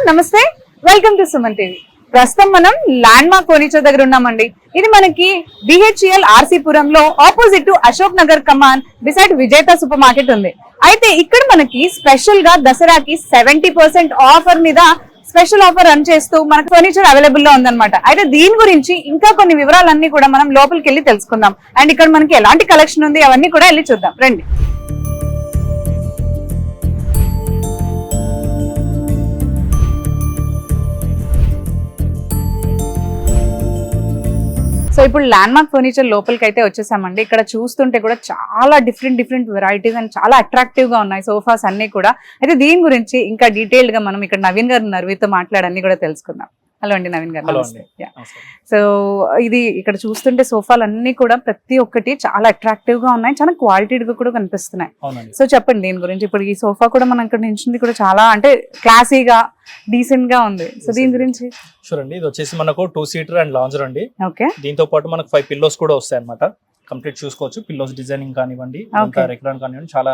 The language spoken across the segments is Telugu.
నమస్తే, వెల్కమ్ టు సుమన్ టీవీ. ప్రస్తుతం మనం ల్యాండ్ మార్క్ ఫర్నిచర్ దగ్గర ఉన్నామండి. ఇది మనకి BHEL ఆర్సీపురంలో ఆపోజిట్ టు అశోక్ నగర్ కమాన్ బిసైడ్ విజేత సూపర్ మార్కెట్ ఉంది. అయితే ఇక్కడ మనకి స్పెషల్ గా దసరాకి 70% ఆఫర్ మీద స్పెషల్ ఆఫర్ రన్ చేస్తూ మనకి ఫర్నిచర్ అవైలబుల్ లో ఉందన్నమాట. అయితే దీని గురించి ఇంకా కొన్ని వివరాలన్నీ కూడా మనం లోపలికి వెళ్ళి తెలుసుకుందాం. అండ్ ఇక్కడ మనకి ఎలాంటి కలెక్షన్ ఉంది అవన్నీ కూడా వెళ్ళి చూద్దాం రండి. సో ఇప్పుడు ల్యాండ్ మార్క్ ఫర్నిచర్ లోపలికి అయితే వచ్చేసామండి. ఇక్కడ చూస్తుంటే కూడా చాలా డిఫరెంట్ వెరైటీస్ అండ్ చాలా అట్రాక్టివ్ గా ఉన్నాయి సోఫాస్ అన్ని కూడా. అయితే దీని గురించి ఇంకా డీటెయిల్డ్ గా మనం ఇక్కడ నవీన్ గారు ఉన్నారు, వీరితో మాట్లాడన్నీ కూడా తెలుసుకుందాం. హలో అండి నవీన్ గారు. సో ఇది ఇక్కడ చూస్తుంటే సోఫాలు అన్ని కూడా ప్రతి ఒక్కటి చాలా అట్రాక్టివ్ గా ఉన్నాయి, చాలా క్వాలిటీగా కూడా కనిపిస్తున్నాయి. సో చెప్పండి దీని గురించి. ఇప్పుడు ఈ సోఫా కూడా మనం ఇక్కడ నుంచి కూడా చాలా అంటే క్లాసీగా డీసెంట్ గా ఉంది. సో దీని గురించి చూడండి, ఇది వచ్చేసి మనకు 2 సీటర్ అండ్ లాంజర్ అండి. ఓకే, దీంతో పాటు మనకు 5 పిల్లోస్ కూడా వస్తాయి అనమాట. కంప్లీట్ చూసుకోవచ్చు. పిల్లోస్ డిజైనింగ్ కానివ్వండి, రెక్లాన్ కానివ్వండి, చాలా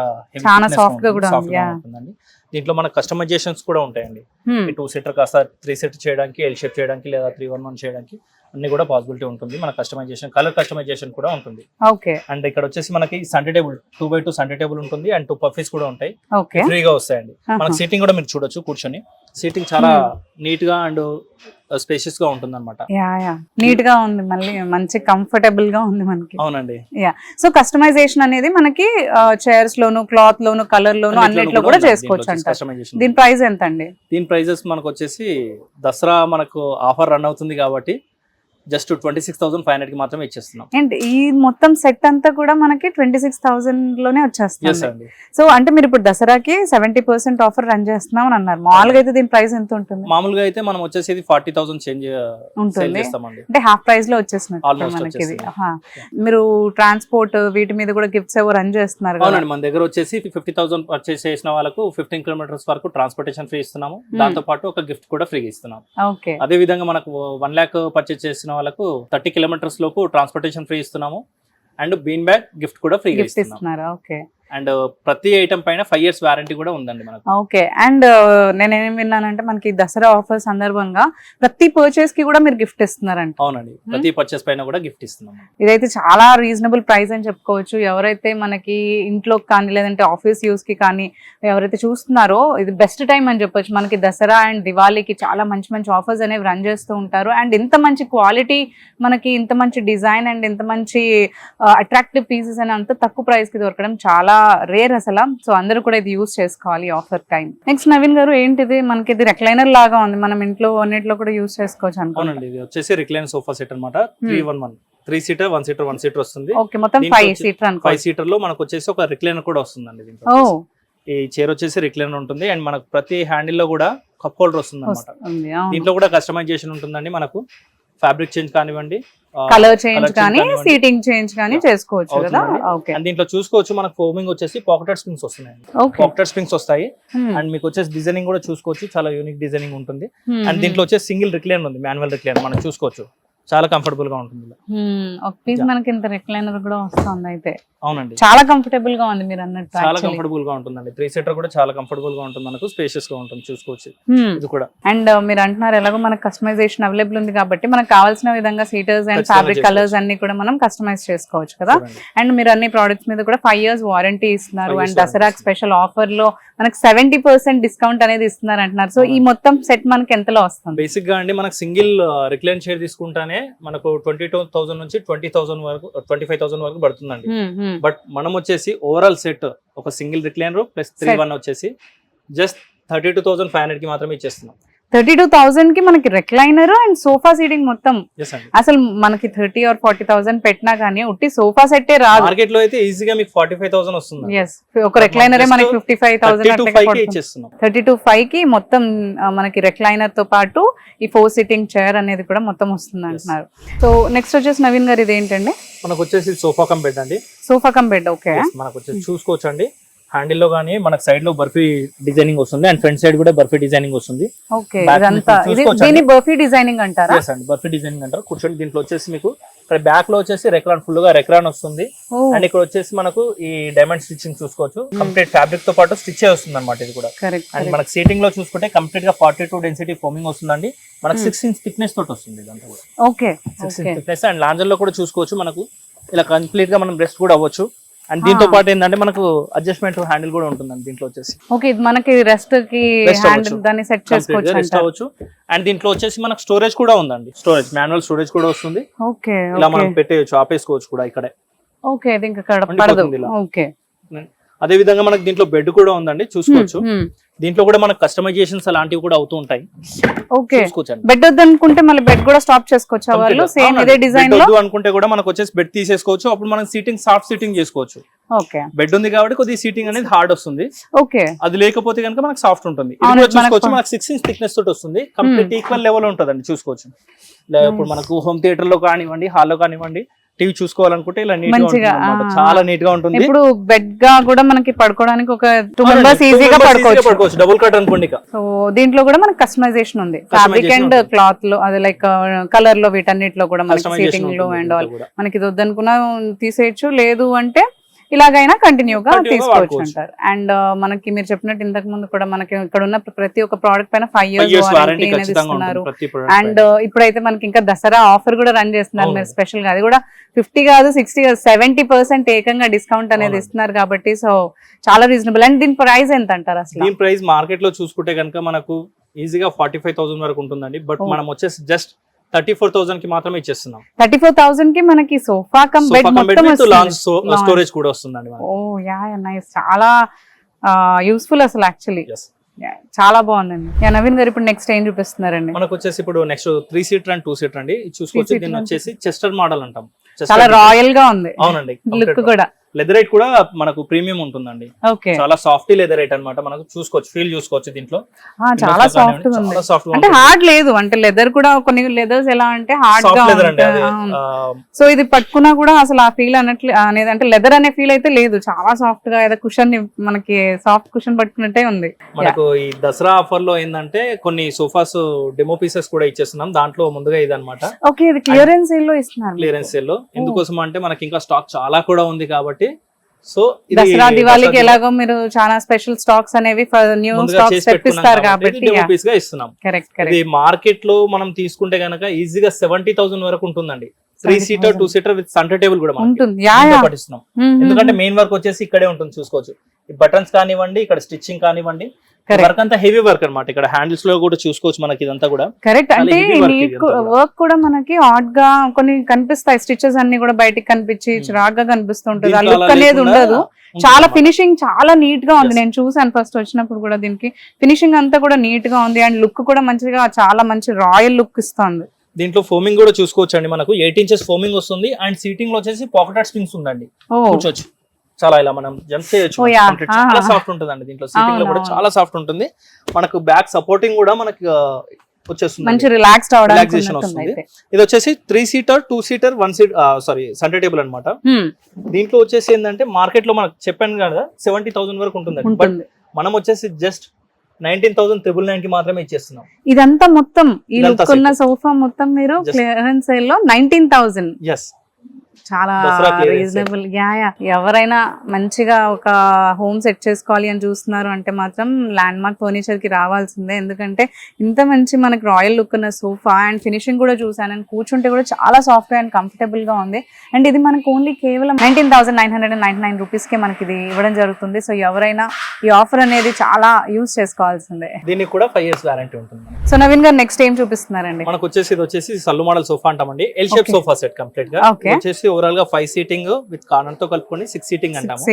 సాఫ్ట్ గా కూడా ఉంటుందండి. దీంట్లో మనకు కస్టమైజేషన్స్ కూడా ఉంటాయండి. 2 సీటర్ కాస్త 3 సీటర్ చేయడానికి, ఎల్ షేప్ చేయడానికి, లేదా 3-1-1 చేయడానికి అన్ని కూడా పాసిబిలిటీ ఉంటుంది. మన కస్టమైజేషన్, కలర్ కస్టమైజేషన్ కూడా ఉంటుంది. ఓకే, అండ్ ఇక్కడ వచ్చేసి మనకి Sunday table 2x2 Sunday table ఉంటుంది. అండ్ 2 పఫీస్ కూడా ఉంటాయి, ఫ్రీగా వస్తాయండి. మనకి సీటింగ్ కూడా మీరు చూడొచ్చు. కూర్చొని సీటింగ్ చాలా నీట్ గా అండ్ స్పేషియస్ గా ఉంటుంది అనమాట. నీట్ గా ఉంది, మళ్ళీ మంచి కంఫర్టబుల్ గా ఉంది మనకి. అవునండి. సో కస్టమైజేషన్ అనేది మనకి చైర్స్ లోను, క్లాత్ లోను, కలర్ లోను అన్నిట్లో కూడా చేసుకోవచ్చు అంట. దీని ప్రైస్ ఎంత అండి? దీని ప్రైజెస్ మనకు వచ్చేసి దసరా మనకు ఆఫర్ రన్ అవుతుంది కాబట్టి జస్ట్ 26,500 కి మాత్రమే ఇచ్చేస్తున్నాం. అండ్ ఈ మొత్తం సెట్ అంతా కూడా మనకి 26,000 లోనే వచ్చేస్తుంది. సో అంటే మీరు ఇప్పుడు దసరాకి 70% ఆఫర్ రన్ చేస్తున్నాం అని అన్నారు. మామూలుగా అయితే దీని ప్రైస్ ఎంత ఉంటుంది? మామూలుగా అయితే మనం వచ్చేసి 40,000 చేంజ్ ఉంటుంది, అంటే హాఫ్ ప్రైస్ లో వచ్చేసినట్టు మనకి. మీరు ట్రాన్స్పోర్ట్ వీటి మీద కూడా గిఫ్ట్స్ ఏవో రన్ చేస్తున్నారు. అవునండి, మన దగ్గర వచ్చేసి 50,000 పర్చేస్ చేసిన వాళ్ళకు 15 కిలోమీటర్స్ వరకు ట్రాన్స్పోర్టేషన్ ఫ్రీ ఇస్తున్నాము. దాంతో పాటు ఒక గిఫ్ట్ కూడా ఫ్రీ ఇస్తున్నాం. అదే విధంగా మనకు 1 lakh పర్చేస్ చేసిన వాళ్ళకు 30 కిలోమీటర్స్ లోపు ట్రాన్స్పోర్టేషన్ ఫ్రీ ఇస్తున్నాము. అండ్ బీన్ బ్యాగ్ గిఫ్ట్ కూడా ఫ్రీ ఇస్తున్నారు. ఓకే, అండ్ ప్రతి ఐటమ్ పైన 5 years వారంటీ కూడా ఉందండి మనకు. ఓకే, అండ్ నేనేం విన్నానంటే మనకి దసరా ఆఫర్ సందర్భంగా ప్రతి పర్చేస్ కి కూడా మీరు గిఫ్ట్ ఇస్తున్నారంట. అవునండి, ప్రతి పర్చేస్ పైన కూడా గిఫ్ట్ ఇస్తున్నాం. ఇదైతే చాలా రీజనబుల్ ప్రైస్ అని చెప్పుకోవచ్చు. ఎవరైతే మనకి ఇంట్లో కానీ లేదంటే ఆఫీస్ యూస్ కి కానీ ఎవరైతే చూస్తున్నారో ఇది బెస్ట్ టైం అని చెప్పొచ్చు. మనకి దసరా అండ్ దివాళీకి చాలా మంచి ఆఫర్స్ అనేవి రన్ చేస్తూ ఉంటారు. అండ్ ఇంత మంచి క్వాలిటీ, మనకి ఇంత మంచి డిజైన్ అండ్ ఇంత మంచి అట్రాక్టివ్ పీసెస్ అని అంత తక్కువ ప్రైస్ కి దొరకడం చాలా రేర్ అసలు. సో అందరూ కూడా ఇది యూస్ చేసుకోవాలి ఆఫర్ టైం. నెక్స్ట్ నవీన్ గారు, ఏంటిది? మనకి ఇది రెక్లైనర్ లాగా ఉంది, మనం ఇంట్లో అన్నిట్లో కూడా యూస్ చేసుకోవచ్చు అనుకోండి. ఇది వచ్చేసి రిక్లైన్ సోఫా సెట్ అనమాట. 3-1-1 3 సీటర్ 1 సీటర్ 1 సీటర్ వస్తుంది. ఓకే, మొత్తం 5 సీటర్ అనుకో. 5 సీటర్ లో మనకు వచ్చేసి ఒక రిక్లైనర్ కూడా వస్తుందండి. దీంట్లో ఈ చైర్ వచ్చేసి రిక్లైనర్ ఉంటుంది. అండ్ మనకు ప్రతి హ్యాండిల్ లో కూడా కప్ హోల్డర్ వస్తుంది అనమాట. దీంట్లో కూడా కస్టమైజేషన్ ఉంటుందండి. మనకు ఫ్యాబ్రిక్ చేంజ్ కానివ్వండి, కలర్ చేంజ్ కానీ, సీటింగ్ చేంజ్ కానీ చేసుకోవచ్చు కదా. ఓకే, అండ్ దీంట్లో చూసుకోవచ్చు మనకు ఫోమింగ్ వచ్చేసి పాకెటెడ్ స్ప్రింగ్స్ వస్తున్నాయి. పాకెటెడ్ స్ప్రింగ్స్ వస్తాయి. అండ్ మీకు వచ్చేసి డిజైనింగ్ కూడా చూసుకోవచ్చు, చాలా యూనిక్ డిజైనింగ్ ఉంటుంది. అండ్ దీంట్లో వచ్చేసి సింగిల్ రిక్లైనర్ ఉంది, మాన్యువల్ రిక్లైనర్. మనం చూసుకోవచ్చు, చాలా కంఫర్టబుల్ గా ఉంటుంది. ఒక పీస్ మనకి ఇంత రిక్లైనర్ కూడా వస్తుంది. అయితే అవునండి, చాలా కంఫర్టబుల్ గా ఉంది. మీరు అన్నట్టు చాలా కంఫర్టబుల్ గా ఉంటుందండి. 3 సీటర్ కూడా చాలా కంఫర్టబుల్ గా ఉంటుంది, మనకు స్పేషియస్ గా ఉంటుంది. చూసుకోవచ్చు ఇది కూడా. అండ్ మీరు అంటున్నారు ఎలాగో మనకు కస్టమైజేషన్ అవైలబుల్ ఉంది కాబట్టి మనకు కావాల్సిన విధంగా సీటర్స్ అండ్ ఫ్యాబ్రిక్ కలర్స్ అన్ని కూడా మనం కస్టమైజ్ చేసుకోవచ్చు కదా. అండ్ మీరు అన్ని ప్రొడక్ట్స్ మీద కూడా 5 years వారంటీ ఇస్తున్నారు. అండ్ దసరా స్పెషల్ ఆఫర్ లో మనకు 70% డిస్కౌంట్ అనేది ఇస్తున్నారు అంటున్నారు. సో ఈ మొత్తం సెట్ మనకి ఎంతలో వస్తుంది? బేసిక్ గా అండి మనకు సింగిల్ రిక్లైన్ చైర్ తీసుకుంటానే మనకు 22,000 నుంచి 20,000 వరకు 25,000 వరకు పడుతుందండి. బట్ మనం వచ్చేసి ఓవరాల్ సెట్ ఒక సింగిల్ రిక్లైనర్ ప్లస్ 3-1 వచ్చేసి జస్ట్ 32,500 కి మాత్రమే ఇచ్చేస్తున్నాం. 32,000 కి మనకి రెక్లైనర్ అండ్ సోఫా సీటింగ్ మొత్తం. అసలు మనకి 30 or 40,000 పెట్టినా కానీ ఉట్టి సోఫా సెట్టే రాదు. మార్కెట్ లో అయితే ఈజీగా మీకు 45,000 వస్తుంది. ఒక రెక్లైనరే మనకి 55,000 ఇచ్చేస్తున్నాం. 32,500 కి మొత్తం మనకి రెక్లైనర్ తో పాటు ఈ 4 సీటింగ్ చైర్ అనేది కూడా మొత్తం వస్తుంది అంటున్నారు. సో నెక్స్ట్ వచ్చేసి నవీన్ గారు, ఇది ఏంటండి? మనకు వచ్చేసి సోఫా కమ్ బెడ్ అండి. Sofa cum bed. ఓకే, మనకు వచ్చేసి చూసుకోవచ్చు అండి. హ్యాండిల్ లో గానీ మనకు సైడ్ లో బర్ఫీ డిజైనింగ్ వస్తుంది. అండ్ ఫ్రంట్ సైడ్ కూడా బర్ఫీ డిజైనింగ్ వస్తుంది. ఓకే, ఇదంతా దీని బర్ఫీ డిజైనింగ్ అంటారా? బర్ఫీ డిజైనింగ్ అంటారు. కూర్చోండి. దీంట్లో వచ్చేసి మీకు ఇక్కడ బ్యాక్ లో వచ్చేసి రెక్రాన్ ఫుల్ గా రెక్రాన్ వస్తుంది. అండ్ ఇక్కడ వచ్చేసి మనకు ఈ డైమండ్ స్టిచ్చింగ్ చూసుకోవచ్చు. కంప్లీట్ ఫ్యాబ్రిక్ తో పాటు స్టిచ్ వస్తుంది అనమాట ఇది కూడా. అండ్ మనకి సీటింగ్ లో చూసుకుంటే కంప్లీట్ గా 42 డెన్సిటీ ఫోమింగ్ వస్తుందండి. మనకు 6 ఇంచ్ థిక్నెస్ తోటి వస్తుంది ఇదంతా కూడా. Okay 6 inch thickness. And lounger లో కూడా చూసుకోవచ్చు మనకు ఇలా కంప్లీట్ గా మనం రెస్ట్ కూడా అవ్వచ్చు. అండ్ దీంతో పాటు ఏంటంటే మనకు అడ్జస్ట్మెంట్ హ్యాండిల్ కూడా ఉంటుందండి దీంట్లో వచ్చేసి. ఓకే ఇది మనకి రెస్ట్ కి హ్యాండిల్ దాన్ని సెట్ చేసుకోవచ్చు, రెస్ట్ అవ్వచ్చు. అండ్ దీంట్లో వచ్చేసి మనకు స్టోరేజ్ కూడా ఉందండి. స్టోరేజ్ మాన్యువల్ స్టోరేజ్ కూడా వస్తుంది. ఓకే ఇలా మనం పెట్టేయచ్చు, ఆపేసుకోవచ్చు కూడా ఇక్కడే. ఓకే ఇది ఇంకా పడదు. ఓకే అదే విధంగా మనకి దీంట్లో బెడ్ కూడా ఉందండి, చూసుకోవచ్చు. దీంట్లో కూడా మనకు కస్టమైజేషన్స్ అలాంటివి కూడా అవుతూ ఉంటాయి. ఓకే బెడ్ వద్దు అనుకుంటే మళ్ళీ బెడ్ కూడా స్టాప్ చేసుకోవచ్చు వాళ్ళు, సేమ్ ఇదే డిజైన్ లో. అనుకుంటే కూడా మనకు వచ్చేసి బెడ్ తీసేసుకోవచ్చు. అప్పుడు మనం సీటింగ్ సాఫ్ట్ సీటింగ్ చేసుకోవచ్చు. ఓకే బెడ్ ఉంది కాబట్టి కొద్దిగా సీటింగ్ అనేది హార్డ్ వస్తుంది. ఓకే అది లేకపోతే కనుక మనకు సాఫ్ట్ ఉంటుంది. ఇది కూడా చూసుకోవచ్చు మనకు 6 ఇంచ్ థిక్నెస్ తోటి వస్తుంది. కంప్లీట్ ఈక్వల్ లెవెల్ ఉంటుందండి, చూసుకోవచ్చు. ఇప్పుడు మనకు హోమ్ థియేటర్ లో కానివ్వండి, హాల్లో కానివ్వండి, టీవీ చూసుకోవాలనుకుంటే ఇలా నీట్ గా చాలా నీట్ గా ఉంటుంది. ఇప్పుడు బెడ్ గా కూడా మనకి పడుకోవడానికి ఒక 2 మెంబర్స్ ఈజీగా పడుకోవచ్చు. డబుల్ కట్ అనుకోండి. సో దీంట్లో కూడా మనకి కస్టమైజేషన్ ఉంది, ఫ్యాబ్రిక్ అండ్ క్లాత్ లో, అది లైక్ కలర్ లో వీటన్నిటిలో కూడా మనకి సీటింగ్ లో అండ్ ఆల్. మనకి ఇది వద్దనుకున్నా తీసేయచ్చు, లేదు అంటే ఇలాగైనా కంటిన్యూగా తీసుకోవచ్చు అంటారు. అండ్ మనకి మీరు చెప్పినట్టు ఇంతకు ముందు కూడా మనకి ఇక్కడ ఉన్న ప్రతి ఒక్క ప్రోడక్ట్ పైన 5 years వారంటీ అనేది ఇస్తున్నారు. అండ్ ఇప్పుడైతే మనకి ఇంకా దసరా ఆఫర్ కూడా రన్ చేస్తున్నారు మీరు స్పెషల్ గా. అది కూడా 50 కాదు 60 కాదు 70% ఏకంగా డిస్కౌంట్ అనేది ఇస్తున్నారు కాబట్టి సో చాలా రీజనబుల్. అండ్ దీని ప్రైస్ ఎంత అంటారు అసలు? దీని ప్రైస్ మార్కెట్ లో చూసుకుంటే కనుక మనకు ఈజీగా 45,000 వరకు ఉంటుందండి. బట్ మనం వచ్చేసి జస్ట్ 34,000 కి మాత్రమే ఇచ్చేస్తున్నాం. 34,000 కి మనకి సోఫా కమ్ బెడ్ మొత్తం స్టోరేజ్ కూడా వస్తుందండి. ఓ యా నైస్, చాలా యూస్ఫుల్ అసలు యాక్చువల్లీ. చాలా బాగుందండి. నవీన్ గారు ఇప్పుడు నెక్స్ట్ ఏం చూపిస్తున్నారండి? మనకు వచ్చేసి ఇప్పుడు నెక్స్ట్ 3 సీటర్ అండ్ 2 సీటర్ అండి. చూసుకోవచ్చు, దీన్ని వచ్చేసి చెస్టర్ మోడల్ అంటాం. చాలా రాయల్ గా ఉంది. అవునండి, లుక్ కూడా. లెదరైట్ కూడా మనకు ప్రీమియం ఉంటుందండి. చాలా సాఫ్ట్ లెదరైట్ అన్నమాట. మనకు చూసుకోవచ్చు, ఫీల్ చూసుకోవచ్చు దీంట్లో. చాలా సాఫ్ట్ ఉంది, అంటే హార్డ్ లేదు. అంటే లెదర్ కూడా కొన్ని లెదర్స్ ఎలా అంటే హార్డ్ గా ఉంటుంది. సో ఇది పట్టుకున్నా కూడా అసలు ఆ ఫీల్ అన్నట్లు అనేది, అంటే లెదర్ అనే ఫీల్ అయితే లేదు. చాలా సాఫ్ట్ గా ఏదో కుషన్, మనకి సాఫ్ట్ కుషన్ పట్టుకున్నట్టే ఉంది. మనకు ఈ దసరా ఆఫర్ లో ఏంటంటే కొన్ని సోఫాస్ డెమో పీసెస్ కూడా ఇచ్చేస్తున్నాం. దాంట్లో ముందుగా ఇది అనమాట. ఓకే ఇది క్లియరెన్స్ సేల్ లో ఇస్తున్నారు. క్లియరెన్స్ సేల్ లో ఎందుకోసం అంటే మనకి ఇంకా స్టాక్ చాలా కూడా ఉంది కాబట్టి. సో దసరా దివాళీకి ఎలాగో మీరు చాలా స్పెషల్ స్టాక్స్ అనేవి న్యూ స్టాక్స్ తెప్పిస్తారు కాబట్టి ఇస్తున్నాం. ఇది మార్కెట్ లో మనం తీసుకుంటే గనక ఈజీగా 70,000 వరకు ఉంటుందండి. 3 seater 2 seater with centre table కూడా పట్టిస్తున్నాం. ఎందుకంటే మెయిన్ వర్క్ వచ్చేసి ఇక్కడే ఉంటుంది, చూసుకోవచ్చు. ఈ బటన్స్ కానివ్వండి, ఇక్కడ స్టిచ్చింగ్ కానివ్వండి, వర్క్ అంతా హెవీ వర్క్ అన్నమాట. ఇక్కడ హ్యాండిల్స్ లో కూడా చూసుకోవచ్చు మనకి ఇదంతా కూడా కరెక్ట్. అంటే వర్క్ కూడా మనకి హాట్ గా కొన్ని కనిపిస్తాయి, స్టిచెస్ అన్ని కూడా బయటికి కనిపించి చిరాగ్గా కనిపిస్తుంటది. ఆ లుక్ అనేది ఉండదు. చాలా ఫినిషింగ్ చాలా నీట్ గా ఉంది. నేను చూసాను ఫస్ట్ వచ్చినప్పుడు కూడా, దీనికి ఫినిషింగ్ అంతా కూడా నీట్ గా ఉంది. అండ్ లుక్ కూడా మంచిగా, చాలా మంచి రాయల్ లుక్ ఇస్తుంది. దీంట్లో ఫోమింగ్ కూడా చూసుకోవచ్చు అండి. మనకు 8 ఇంచెస్ ఫోమింగ్ వస్తుంది. అండ్ సీటింగ్ లో వచ్చేసి పాకెట్ స్ప్రింగ్స్ ఉందండి, కూర్చోవచ్చు. చాలా ఇలా మనం జంప్ చేయొచ్చు. చాలా సాఫ్ట్ ఉంటుందండి దీంట్లో. సీటింగ్ లో కూడా చాలా సాఫ్ట్ ఉంటుంది. మనకు బ్యాక్ సపోర్టింగ్ కూడా మనకి వచ్చేస్తుంది, మంచి రిలాక్సేషన్ వస్తుంది. ఇది వచ్చేసి 3 seater 2 seater 1 seat centre table అనమాట. దీంట్లో వచ్చేసి ఏంటంటే మార్కెట్ లో మనకు చెప్పాను కదా 70,000 వరకు ఉంటుందండి. బట్ మనం వచ్చేసి జస్ట్ 19,999 కి మాత్రమే ఇచ్చేస్తున్నాం. ఇదంతా మొత్తం ఈ లుక్ ఉన్న సోఫా మొత్తం మీరు క్లియరెన్స్ సేల్ లో 19,000. చాలా రీజనబుల్. ఎవరైనా మంచిగా ఒక హోమ్ సెట్ చేసుకోవాలి అని చూస్తున్నారు అంటే మాత్రం ల్యాండ్ మార్క్ ఫర్నిచర్ కి రావాల్సిందే. ఎందుకంటే ఇంత మంచి మనకి రాయల్ లుక్ ఉన్న సోఫా అండ్ ఫినిషింగ్ కూడా చూసాను. అండ్ కూర్చుంటే కూడా చాలా సాఫ్ట్ అండ్ కంఫర్టబుల్ గా ఉంది. అండ్ ఇది మనకు ఓన్లీ కేవలం 19,999 రూపీస్ కే మనకి ఇది ఇవ్వడం జరుగుతుంది. సో ఎవరైనా ఈ ఆఫర్ అనేది చాలా యూజ్ చేసుకోవాల్సిందే. దీనికి కూడా 5 years వారంటీ ఉంటుంది. సో నవీన్ గారు నెక్స్ట్ ఏం చూపిస్తున్నారండి? మనకు వచ్చేసి ఇది వచ్చేసి సల్లు మోడల్ సోఫా అంటామండి. L shape sofa set complete గా వచ్చేసి ఓవరాల్ గా 5 సీటింగ్ విత్ కార్నర్ తో కలుపుకొని 6 సీటింగ్ అంటాము.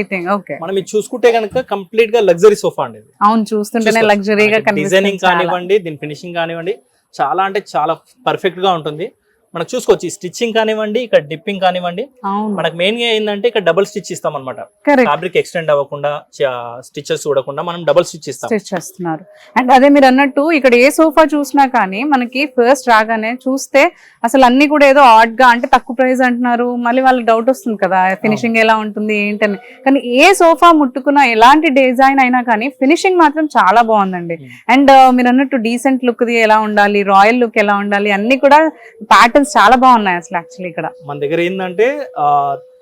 మనం ఇది చూసుకుంటే కనుక కంప్లీట్ గా లగ్జరీ సోఫా అండి. అవును, చూస్తుంటేనే లగ్జరీగా కనిపిస్తుంది. డిజైనింగ్ కానివ్వండి, దీని ఫినిషింగ్ కానివ్వండి, చాలా అంటే చాలా పర్ఫెక్ట్ గా ఉంటుంది. మనకు చూసుకోవచ్చు స్టిచ్చింగ్ కానివ్వండి, ఇక్కడ డిప్పింగ్ కానివ్వండి. మనకు మెయిన్ గా ఏంటంటే ఇక్కడ డబుల్ స్టిచ్ ఇస్తాం అనమాట. ఫ్యాబ్రిక్ ఎక్స్టెండ్ అవ్వకుండా, స్టిచెస్ చూడకుండా మనం డబుల్ స్టిచ్ చేస్తున్నారు. అండ్ అదే మీరు అన్నట్టు ఇక్కడ ఏ సోఫా చూసినా కానీ మనకి ఫస్ట్ రాగానే చూస్తే అసలు అన్ని కూడా ఏదో ఆడ్ గా, అంటే తక్కువ ప్రైస్ అంటున్నారు, మళ్ళీ వాళ్ళకి డౌట్ వస్తుంది కదా ఫినిషింగ్ ఎలా ఉంటుంది ఏంటని. కానీ ఏ సోఫా ముట్టుకున్నా, ఎలాంటి డిజైన్ అయినా కానీ ఫినిషింగ్ మాత్రం చాలా బాగుందండి. అండ్ మీరు అన్నట్టు డీసెంట్ లుక్ ది ఎలా ఉండాలి, రాయల్ లుక్ ఎలా ఉండాలి, అన్ని కూడా ప్యాటర్న్ శాంపిల్స్ చాలా బాగున్నాయి అసలు యాక్చువల్లీ ఇక్కడ మన దగ్గర ఏంటంటే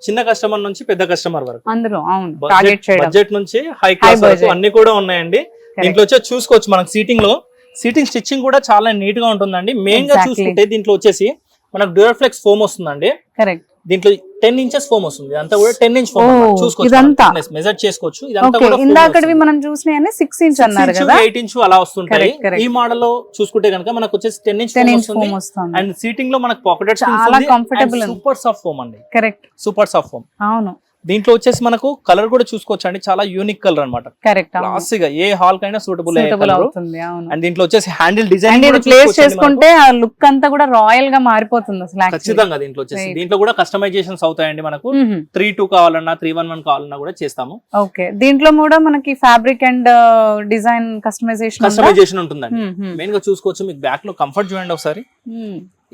చిన్న కస్టమర్ నుంచి పెద్ద కస్టమర్ వరకు అందరూ అవును టార్గెట్ చేయడం బడ్జెట్ నుంచి హై క్లాస్ వరకు అన్ని కూడా ఉన్నాయండి. దీంట్లో వచ్చేసి చూసుకోవచ్చు మనకు సీటింగ్ స్టిచ్చింగ్ కూడా చాలా నీట్ గా ఉంటుందండి. మెయిన్ గా చూసుకుంటే దీంట్లో వచ్చేసి మనకు డ్యూరఫ్లెక్స్ ఫోమ్ వస్తుందండి. కరెక్ట్. దీంట్లో 10 inches ఫోమ్ వస్తుంది. అంతా కూడా 10 inch ఫోమ్ చూసుకోవచ్చు, ఇదంతా మెజర్ చేసుకోవచ్చు. ఇదంతా కూడా ఇందాకవి మనం చూసినాయని 6 inch అన్నారు కదా, 8 inch అలా వస్తుంటాయి. ఈ మోడల్ లో చూసుకుంటే కనుక మనకు వచ్చేసి 10 inch ఫోమ్ వస్తుంది. అండ్ సీటింగ్ లో మనకు పాకెట్ చాలా కంఫర్టబుల్, సూపర్ సాఫ్ట్ ఫోమ్ అండి. Correct, super soft foam. అవును. దీంట్లో వచ్చేసి మనకు కలర్ కూడా చూసుకోవచ్చు అండి, చాలా యూనిక్ కలర్ అన్నమాట. కరెక్ట్, క్లాసిక్ ఏ హాల్ కైనా సూటబుల్ అవుతుంది. అవును. అండ్ దీంట్లో వచ్చేసి హ్యాండిల్ డిజైన్ ప్లేస్ చేసుకుంటే ఆ లుక్ అంతా కూడా రాయల్ గా మారిపోతుంది అసలు. ఖచ్చితంగా దీంట్లో వచ్చేసి దీంట్లో కూడా కస్టమైజేషన్స్ అవుతాయండి. మనకు 3-2 కావాలన్నా 3-1-1 కావాలన్నా కూడా చేస్తాము. ఓకే. దీంట్లో కూడా మనకి ఫ్యాబ్రిక్ అండ్ డిజైన్ కస్టమైజేషన్ ఉంటుందండి. మెయిన్ గా చూసుకోవచ్చు. మీకు బ్యాక్ లో కంఫర్ట్ చూడండి ఒకసారి.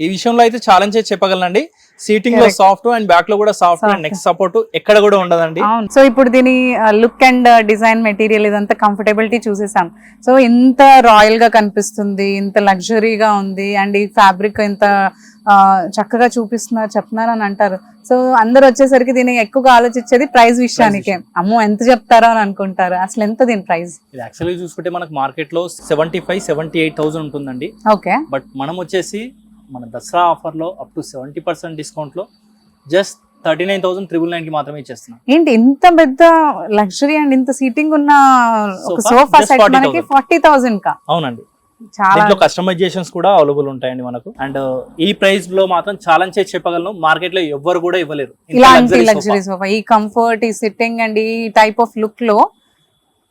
ఈ విషయంలో అయితే ఛాలెంజ్ చేసి చెప్పగలనండి. సీటింగ్ లో సాఫ్ట్ అండ్ బ్యాక్ లో కూడా సాఫ్ట్ అండ్ నెక్ సపోర్ట్ ఎక్కడ కూడా ఉండదండి. సో ఇప్పుడు దీని లుక్ అండ్ డిజైన్ మెటీరియల్ ఇదంతా కంఫర్టబిలిటీ చూసేసాం. సో ఇంత రాయల్ గా కనిపిస్తుంది, ఇంత లగ్జరీగా ఉంది, అండ్ ఈ ఫ్యాబ్రిక్ ఇంత చక్కగా చెప్తున్నారు అని అంటారు. సో అందరు వచ్చేసరికి దీన్ని ఎక్కువగా ఆలోచించేది ప్రైస్ విషయానికే. అమ్మో ఎంత చెప్తారో అని అనుకుంటారు. అసలు ఎంత దీని ప్రైస్? ఇది యాక్చువల్లీ చూసుకుంటే మనకు మార్కెట్ లో 75-78,000 ఉంటుందండి. ఓకే. బట్ మనం వచ్చేసి మన దసరా ఆఫర్ లో అప్ టు 70% డిస్కౌంట్ లో జస్ట్ 39,999 కి మాత్రమే ఇచ్చేస్తున్నాం. ఏంటి ఇంత పెద్ద లగ్జరీ అండ్ ఇంత సీటింగ్ ఉన్న ఒక సోఫా సెట్ మనకి 40,000 కా? అవునండి. చాలా కస్టమైజేషన్స్ కూడా అవైలబుల్ ఉంటాయండి మనకు. అండ్ ఈ ప్రైస్ లో మాత్రం ఛాలెంజ్ చేసి చెప్పగలను, మార్కెట్ లో ఎవ్వరు కూడా ఇవ్వలేరు ఇలాంటి లగ్జరీ సోఫా. ఈ కంఫర్ట్, ఈ సిట్టింగ్ అండ్ ఈ టైప్ ఆఫ్ లుక్ లో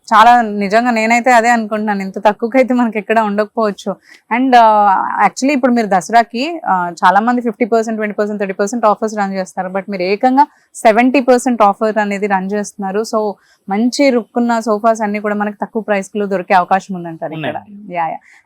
చాలా నిజంగా నేనైతే అదే అనుకుంటున్నాను. ఇంత తక్కువకైతే మనకి ఎక్కడ ఉండకపోవచ్చు. అండ్ యాక్చువల్లీ ఇప్పుడు మీరు దసరాకి చాలా మంది 50%, 20%, 30% ఆఫర్స్ రన్ చేస్తారు. బట్ మీరు ఏకంగా 70% ఆఫర్ అనేది రన్ చేస్తున్నారు. సో మంచి రుక్కున్న సోఫాస్ అన్ని కూడా మనకి తక్కువ ప్రైస్ లో దొరికే అవకాశం ఉందంటారు ఇక్కడ.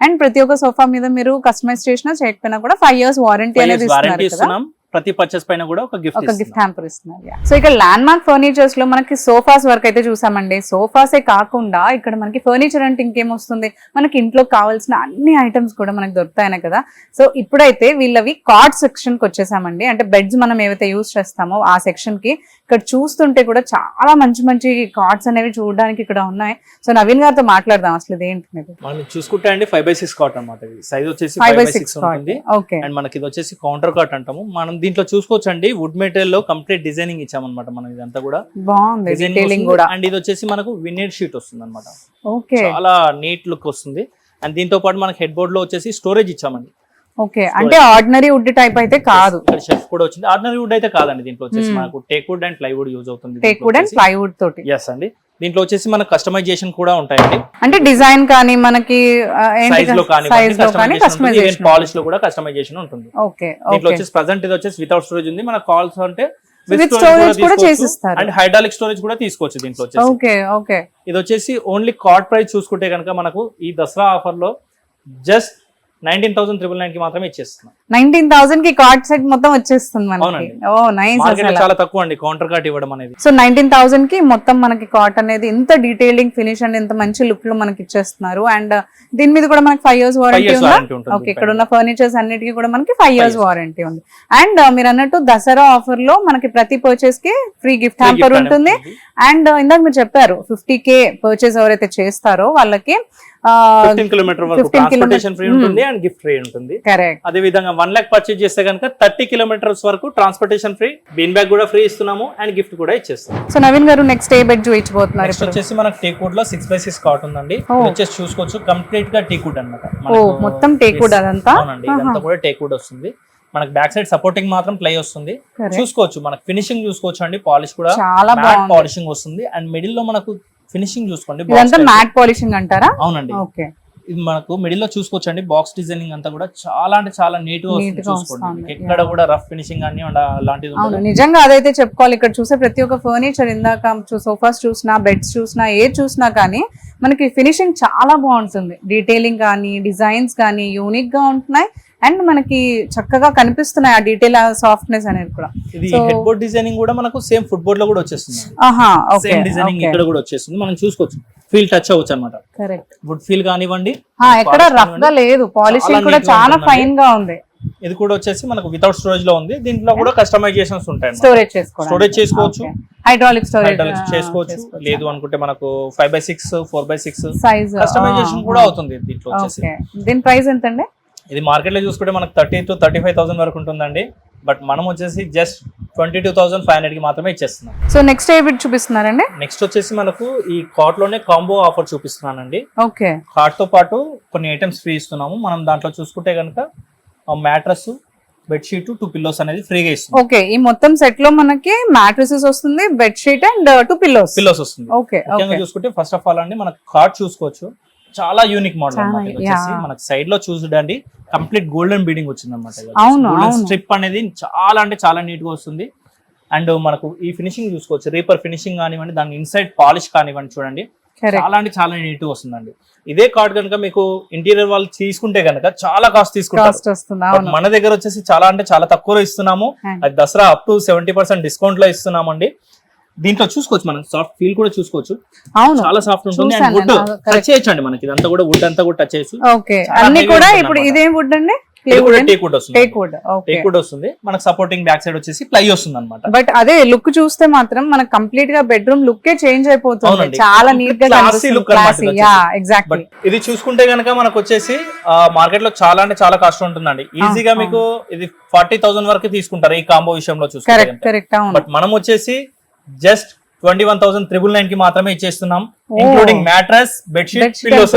అండ్ ప్రతి ఒక్క సోఫా మీద మీరు కస్టమైజ్ చేసినా చేయకపోయినా కూడా 5 years వారంటీ అనేది ఇస్తున్నారు కదా. ప్రతి పర్చేస్ పైన కూడా ఒక గిఫ్ట్ హ్యాంపర్ ఇస్తున్నారు. సో ఇక్కడ ల్యాండ్ మార్క్ ఫర్నిచర్స్ లో మనకి సోఫాస్ వరకు అయితే చూసామండి. సోఫాసే కాకుండా ఇక్కడ మనకి ఫర్నిచర్ అంటే ఇంకేం వస్తుంది, మనకి ఇంట్లో కావాల్సిన అన్ని ఐటమ్స్ కూడా మనకి దొరుకుతాయనే కదా. సో ఇప్పుడైతే వీళ్ళవి కార్డ్ సెక్షన్ కి వచ్చేసామండి. అంటే బెడ్స్ మనం ఏవైతే యూజ్ చేస్తామో ఆ సెక్షన్ కి ఇక్కడ చూస్తుంటే కూడా చాలా మంచి మంచి కార్డ్స్ అనేవి చూడడానికి ఇక్కడ ఉన్నాయి. సో నవీన్ గారితో మాట్లాడదాం అసలు ఇదేంటి. మనం చూసుకుంటే అండి 5x6 కార్డ్ అన్నమాట. సైజ్ వచ్చేసి 5x6 ఉంటుంది. అండ్ మనకి ఇది వచ్చేసి కౌంటర్ కార్డ్ అంటాము. మనం దీంట్లో చూసుకోవచ్చు అండి, వుడ్ మెటీరియల్ లో కంప్లీట్ డిజైనింగ్ ఇచ్చామన్నమాట. మనం ఇదంతా కూడా బాగుంది. అండ్ ఇది వచ్చేసి మనకు వినైల్ షీట్ వస్తుంది అనమాట. చాలా నీట్ లుక్ వస్తుంది. అండ్ దీంతో పాటు మనకి హెడ్ బోర్డ్ లో వచ్చేసి స్టోరేజ్ ఇచ్చామండి. ఓకే, అంటే ఆర్డినరీ వుడ్ టైప్ అయితే కాదు. షెల్ఫ్ కూడా వచ్చింది. ఆర్డినరీ వుడ్ అయితే కాదండి. దీంట్లో వచ్చేసి మనకు teak wood and plywood use అవుతుంది. టేక్ వుడ్ అండ్ ప్లైవుడ్ తోటి. yes అండి. దీంట్లో వచ్చేసి మనకు కస్టమైజేషన్ కూడా ఉంటాయండి. అంటే డిజైన్ కానీ మనకి సైజ్ లో కానీ కస్టమైజేషన్, పాలిష్ లో కూడా కస్టమైజేషన్ ఉంటుంది. ఓకే. దీంట్లో వచ్చేసి ప్రెజెంట్ ఇది వచ్చేసి వితౌట్ స్టోరేజ్ ఉంది. మనకు కాల్స్ అంటే విత్ స్టోరేజ్ కూడా చేసిస్తారు. అండ్ హైడ్రాలిక్ స్టోరేజ్ కూడా తీసుకోవచ్చు దీంట్లో వచ్చేసి. Okay okay. ఇది వచ్చేసి ఓన్లీ కార్డ్ ప్రైస్ చూసుకుంటే కనుక మనకు ఈ దసరా ఆఫర్ లో జస్ట్ 19,999 కి మాత్రమే ఇచ్చేస్తున్నాం. 19,000 కి కార్డ్ సెట్ మొత్తం వచ్చేస్తుంది మనకి. ఓ నైస్. మార్కెట్ చాలా తక్కువ అండి కౌంటర్ కార్డ్ ఇవ్వడం అనేది. సో 19,000 కి మొత్తం మనకి కార్డ్ అనేది ఇంత డీటెయిలింగ్ ఫినిష్ అండ్ ఇంత మంచి లుక్ లో మనకి ఇచ్చేస్తున్నారు. అండ్ దీని మీద కూడా మనకి 5 years వారంటీ ఉంది. ఓకే, ఇక్కడ ఉన్న ఫర్నిచర్స్ అన్నిటికీ కూడా మనకి 5 years వారంటీ ఉంది. అండ్ మీరు అన్నట్టు దసరా ఆఫర్ లో మనకి ప్రతి పర్చేస్ కి ఫ్రీ గిఫ్ట్ హ్యాంపర్ ఉంటుంది. అండ్ ఇందాక మీరు చెప్పారు 50K పర్చేస్ ఎవరైతే చేస్తారో వాళ్ళకి 15 కిలోమీటర్ వరకు ట్రాన్స్పోర్టేషన్ ఫ్రీ ఉంటుంది అండ్ గిఫ్ట్ ఫ్రీ ఉంటుంది. కరెక్ట్. అదే విధంగా 1 lakh పర్చేజ్ చేస్తే కనుక 30 kilometers వరకు ట్రాన్స్పోర్టేషన్ ఫ్రీ, బీన్ బ్యాగ్ కూడా ఫ్రీ ఇస్తున్నాము అండ్ గిఫ్ట్ కూడా ఇచ్చేస్తాం. సో నవీన్ గారు నెక్స్ట్ ఏ బెడ్ చూపించబోతున్నారు? నెక్స్ట్ వచ్చేసి మనకి టేక్ వుడ్ లో 6x6 కాట్ ఉందండి. వచ్చేసి చూసుకోవచ్చు కంప్లీట్ గా టేక్ వుడ్ అన్నమాట. మొత్తం టేక్ వుడ్ అదంతా. అవునండి, ఇదంతా కూడా టేక్ వుడ్ వస్తుంది. మనకి బ్యాక్ సైడ్ సపోర్టింగ్ మాత్రం ప్లై వస్తుంది. చూసుకోవచ్చు మనకి ఫినిషింగ్ చూసుకోవచ్చు అండి. పాలిష్ కూడా చాలా బాగుంది, పాలిషింగ్ వస్తుంది. అండ్ మిడిల్ లో మనకు ఫినిషింగ్ చూసుకోండి. ఇదంతా మ్యాట్ పాలిషింగ్ అంటారా? అవునండి. ఓకే. ఇది మనకు మిడిల్ లో చూసుకోవచ్చు అండి. బాక్స్ డిజైనింగ్ అంతా కూడా చాలా అంటే చాలా నీట్ గా చూసుకోండి. ఎక్కడ కూడా రఫ్ ఫినిషింగ్ అని అలాంటిది. అవును, నిజంగా అదైతే చెప్పుకోవాలి. ఇక్కడ చూసే ప్రతి ఒక్క ఫర్నిచర్, ఇందాక సోఫాస్ చూసినా, బెడ్స్ చూసినా, ఏ చూసినా కానీ మనకి ఫినిషింగ్ చాలా బాగుంటుంది. డీటెయిలింగ్ కానీ, డిజైన్స్ కానీ యూనిక్ గా ఉంటున్నాయి. అండ్ మనకి చక్కగా కనిపిస్తున్నాయి ఆ డీటెయిల్, సాఫ్ట్నెస్ అనేది కూడా. ఇది హెడ్ బోర్డ్ డిజైనింగ్ కూడా మనకు సేమ్ ఫుట్ బోర్డ్ లో కూడా వచ్చేస్తుంది. సేమ్ డిజైనింగ్ ఇక్కడ కూడా వచ్చేస్తుంది. మనం చూసుకోవచ్చు, ఫీల్ టచ్ అవ్వచ్చు అనమాట. కరెక్ట్. వుడ్ ఫీల్ కానివ్వండి, ఎక్కడ రఫ్ గా లేదు. పాలిషింగ్ కూడా చాలా ఫైన్ గా ఉంది. ఇది కూడా వచ్చేసి మనకు వితౌట్ స్టోరేజ్ లో ఉంది. దీంట్లో కూడా కస్టమైజేషన్స్ ఉంటాయి. స్టోరేజ్ చేసుకోవచ్చు, హైడ్రాలిక్ స్టోరేజ్ చేసుకోవచ్చు. లేదు అనుకుంటే మనకు 5x6 4x6 సైజ్ కస్టమైజేషన్ కూడా అవుతుంది దీంట్లో వచ్చేసి. దీని ప్రైస్ ఎంత అండి? ఇది మార్కెట్ లో చూసుకుంటే మనకు 30 to 35,000 వరకు ఉంటుందండి. బట్ మనం వచ్చేసి జస్ట్ 22,500 కి మాత్రమే ఇచ్చేస్తున్నాం. సో నెక్స్ట్ ఏ బిట్ చూపిస్తున్నారండి? నెక్స్ట్ వచ్చేసి మనకు ఈ కార్ట్ లోనే కాంబో ఆఫర్ చూపిస్తున్నానండి. ఓకే, కార్ట్ తో పాటు కొన్ని ఐటమ్స్ ఫ్రీ ఇస్తున్నాము. మనం దాంట్లో చూసుకుంటే కనుక మ్యాట్రస్, బెడ్షీట్, 2 పిల్లోస్ అనేది ఫ్రీగా ఇస్తుంది. ఓకే, ఈ మొత్తం సెట్ లో మనకి మ్యాట్రెసెస్ వస్తుంది, బెడ్షీట్ అండ్ 2 పిల్లోస్ వస్తుంది. ఓకే, ముఖ్యంగా చూసుకుంటే ఫస్ట్ ఆఫ్ ఆల్ అండి మనకు కార్ట్ చూసుకోవచ్చు. చాలా యూనిక్ మోడల్ అన్నమాట. ఇది వచ్చేసి మనకు సైడ్ లో చూడండి కంప్లీట్ గోల్డెన్ బీడింగ్ వచ్చింది అన్నమాట. స్ట్రిప్ అనేది చాలా అంటే చాలా నీట్ గా వస్తుంది. అండ్ మనకు ఈ ఫినిషింగ్ చూసుకోవచ్చు, రీపర్ ఫినిషింగ్ కానివ్వండి, దాని ఇన్సైడ్ పాలిష్ కానివ్వండి, చూడండి చాలా అంటే చాలా నీట్ గా వస్తుందండి. ఇదే కార్డ్ కనుక మీకు ఇంటీరియర్ వాళ్ళు తీసుకుంటే కనుక చాలా కాస్ట్ తీసుకుంటారు. మన దగ్గర వచ్చేసి చాలా అంటే చాలా తక్కువలో ఇస్తున్నాము. అది దసరా అప్ టు 70% డిస్కౌంట్ లో ఇస్తున్నామండి. దీంట్లో చూసుకోవచ్చు, మనం సాఫ్ట్ ఫీల్ కూడా చూసుకోవచ్చు. చాలా సాఫ్ట్ ఉంటుంది. అండ్ వుడ్ టచ్ చేయొచ్చు అండి, మనకి ఇదంతా కూడా వుడ్ అంతా కూడా టచ్ చేయొచ్చు. అన్ని కూడా ఇప్పుడు ఇదేం వుడ్ అండి? టేక్వుడ్ వస్తుంది. మనకు సపోర్టింగ్ బ్యాక్ సైడ్ వచ్చేసి ప్లై వస్తుంది అనమాట. బట్ అదే లుక్ చూస్తే మాత్రం మనకు కంప్లీట్ గా బెడ్రూమ్ లుక్ చేంజ్ అయిపోతుంది. చాలా నీట్ గా ఎగ్జాక్ట్లీ. ఇది చూసుకుంటే గనక మనకు వచ్చేసి మార్కెట్ లో చాలా అంటే చాలా కాస్ట్ ఉంటుందండి. ఈజీగా మీకు ఇది 40,000 వరకు తీసుకుంటారు ఈ కాంబో విషయంలో చూసుకుంటే. బట్ మనం వచ్చేసి జస్ట్ 21,999 కి మాత్రమే ఇచ్చేస్తున్నాం, ఇంక్లూడింగ్ మ్యాట్రస్, బెడ్షీట్, పిల్లోస్.